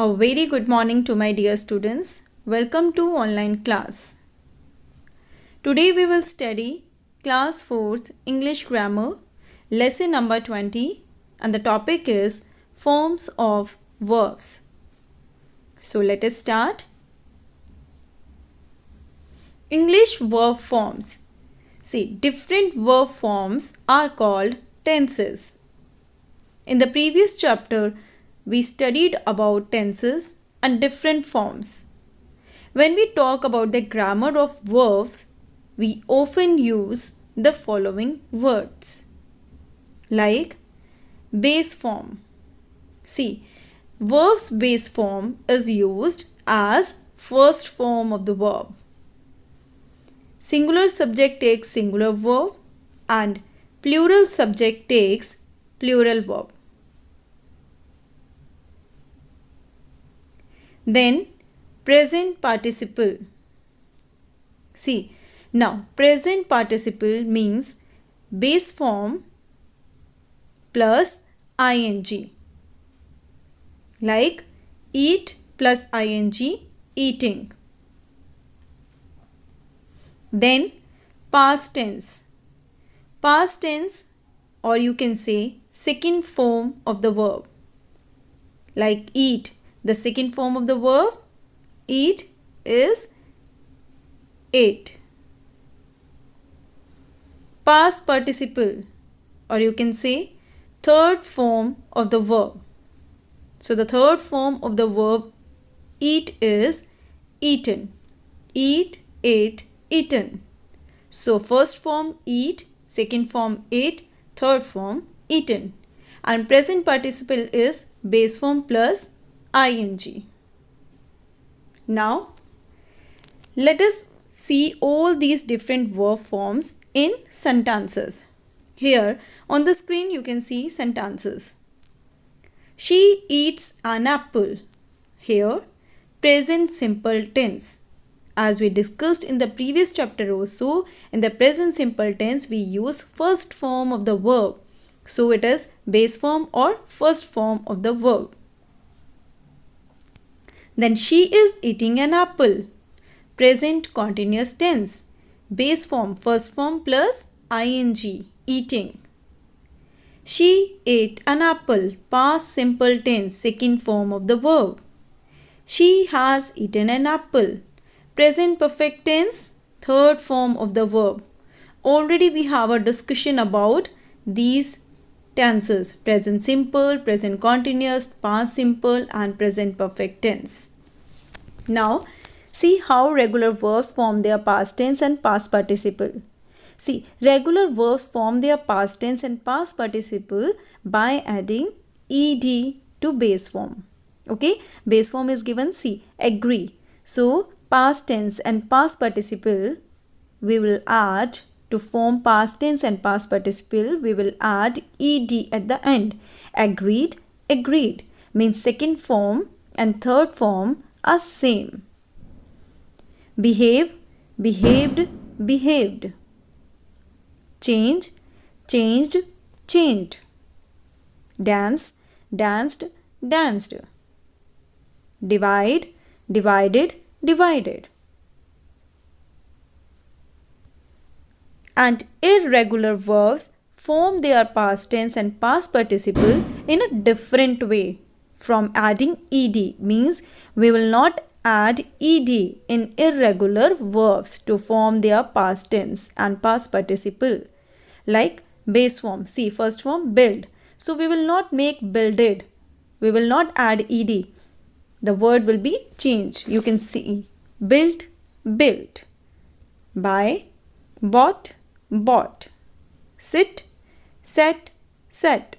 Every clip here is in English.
A very good morning to my dear students. Welcome to online class. Today we will study class 4th English grammar lesson number 20 and the topic is forms of verbs. So let us start. English verb forms. See, different verb forms are called tenses. In the previous chapter, we studied about tenses and different forms. When we talk about the grammar of verbs, we often use the following words like base form. See, verb's base form is used as first form of the verb. Singular subject takes singular verb and plural subject takes plural verb. Then present participle. See, now present participle means base form plus ing. Like eat plus ing, eating. Then past tense. Past tense, or you can say second form of the verb. Like eat. The second form of the verb eat is ate. Past participle, or you can say third form of the verb. So the third form of the verb eat is eaten. Eat, ate, eaten. So first form eat, second form ate, third form eaten. And present participle is base form plus ing. Now, let us see all these different verb forms in sentences. Here on the screen you can see sentences. She eats an apple. Here, present simple tense. As we discussed in the previous chapter also, in the present simple tense we use first form of the verb. So it is base form or first form of the verb. Then she is eating an apple. Present continuous tense. Base form first form plus ing, eating. She ate an apple. Past simple tense, second form of the verb. She has eaten an apple. Present perfect tense, third form of the verb. Already we have a discussion about these tenses: present simple, present continuous, past simple and present perfect tense. Now see how regular verbs form their past tense and past participle. See, regular verbs form their past tense and past participle by adding ed to base form. Okay, base form is given, see, agree. So past tense and past participle we will add. To form past tense and past participle, we will add ed at the end. Agreed, agreed means second form and third form are same. Behave, behaved, behaved. Change, changed, changed. Dance, danced, danced. Divide, divided, divided. And irregular verbs form their past tense and past participle in a different way from adding ed. Means we will not add ed in irregular verbs to form their past tense and past participle. Like base form, see, first form build. So we will not make builded. We will not add ed. The word will be changed. You can see built, built. Buy, bought, bought. Sit, sat, sat.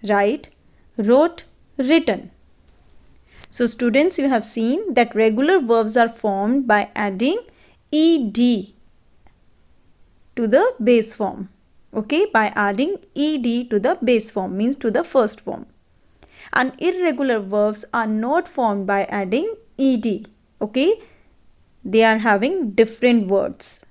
Write, wrote, written. So students, you have seen that regular verbs are formed by adding ed to the base form. Okay, by adding ed to the base form means to the first form. And irregular verbs are not formed by adding ed. Okay, they are having different words.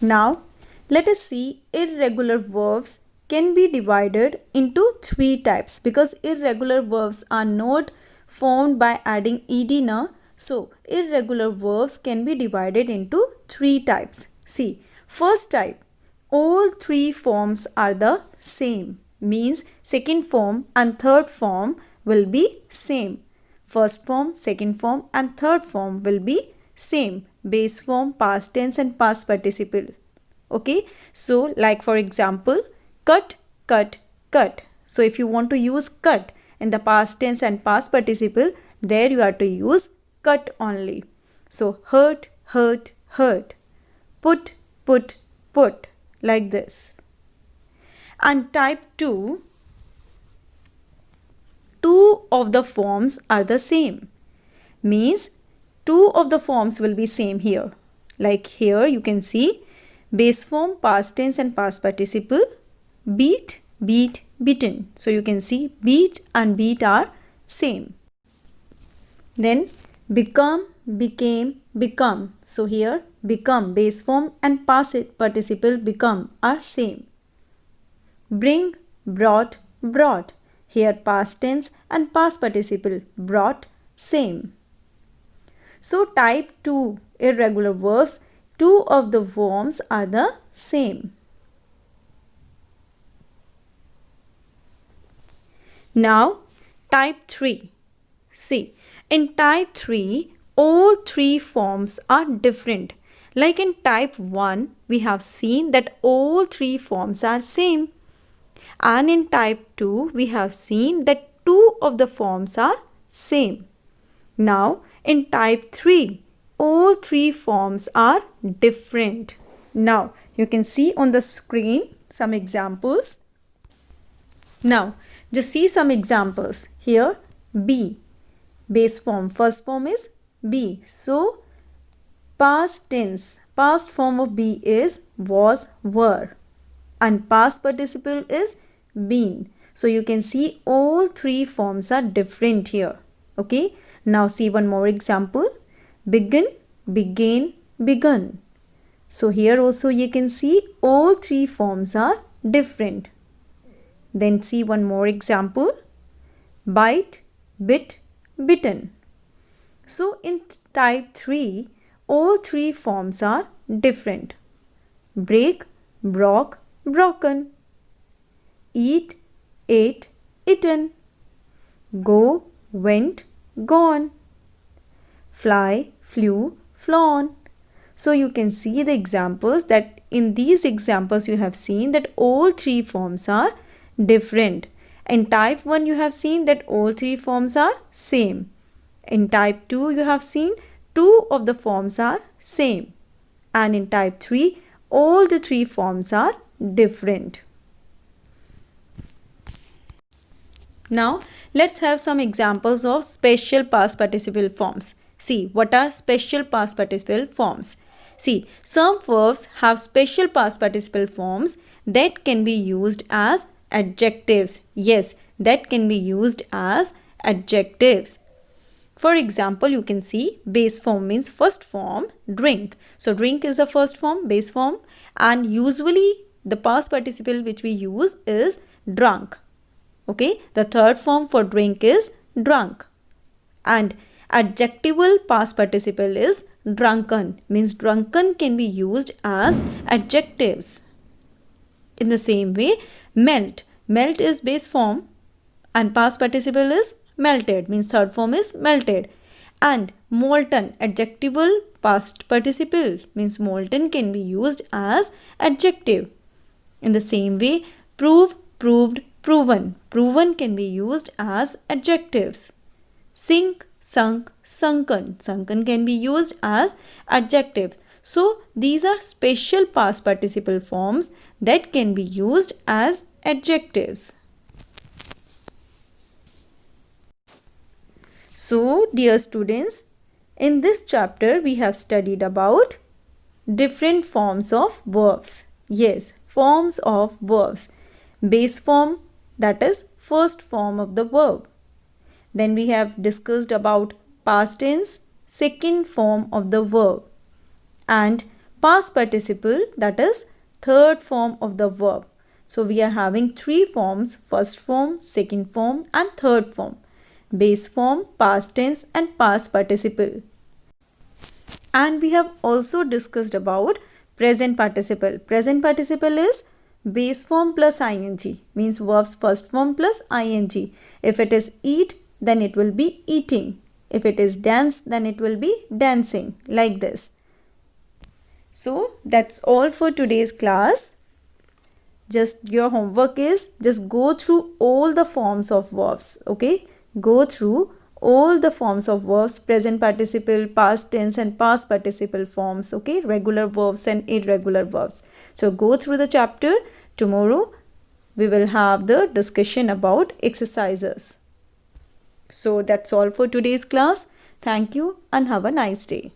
Now, let us see irregular verbs can be divided into three types because irregular verbs are not formed by adding ed na. So irregular verbs can be divided into three types. See, first type, all three forms are the same, means second form and third form will be same. First form, second form and third form will be same. Base form, past tense and past participle. Okay, so like for example, cut, cut, cut. So if you want to use cut in the past tense and past participle, there you have to use cut only. So hurt, hurt, hurt. Put, put, put, like this. And type 2, two of the forms are the same, means two of the forms will be same here. Like here you can see base form, past tense and past participle, beat, beat, beaten. So you can see beat and beat are same. Then become, became, become. So here become, base form and past participle become are same. Bring, brought, brought. Here past tense and past participle brought same. So type 2 irregular verbs, two of the forms are the same. Now type 3. See, in type 3 all three forms are different. Like in type 1 we have seen that all three forms are same. And in type 2 we have seen that two of the forms are same. Now in type 3 all three forms are different. Now you can see on the screen some examples. Now just see some examples. Here be, base form, first form is be. So past tense, past form of be is was, were, and past participle is been. So you can see all three forms are different here. Okay, now see one more example. Begin, began, begun. So here also you can see all three forms are different. Then see one more example. Bite, bit, bitten. So in type 3 all three forms are different. Break, broke, broken. Eat, ate, eaten. Go, went, gone. Fly, flew, flown. So you can see the examples that in these examples you have seen that all three forms are different. In type 1 you have seen that all three forms are same. In type 2 you have seen two of the forms are same. And in type 3 all the three forms are different. Now let's have some examples of special past participle forms. See, what are special past participle forms? See, some verbs have special past participle forms that can be used as adjectives. Yes, that can be used as adjectives. For example, you can see base form means first form, drink. So drink is the first form, base form, and usually the past participle which we use is drunk. Okay, the third form for drink is drunk. And adjectival past participle is drunken, means drunken can be used as adjectives. In the same way, melt, melt is base form and past participle is melted, means third form is melted. And molten, adjectival past participle, means molten can be used as adjective. In the same way, prove, proved, proven, proven can be used as adjectives. Sink, sunk, sunken, sunken can be used as adjectives. So these are special past participle forms that can be used as adjectives. So dear students, in this chapter we have studied about different forms of verbs. Yes, forms of verbs. Base form, that is first form of the verb. Then we have discussed about past tense, second form of the verb. And past participle, that is third form of the verb. So we are having three forms: first form, second form and third form. Base form, past tense and past participle. And we have also discussed about present participle. Present participle is base form plus ing, means verbs first form plus ing. If it is eat, then it will be eating. If it is dance, then it will be dancing, like this. So that's all for today's class. Just your homework is just go through all the forms of verbs. Okay, go through all the forms of verbs: present participle, past tense and past participle forms. Okay, regular verbs and irregular verbs. So go through the chapter. Tomorrow we will have the discussion about exercises. So that's all for today's class. Thank you and have a nice day.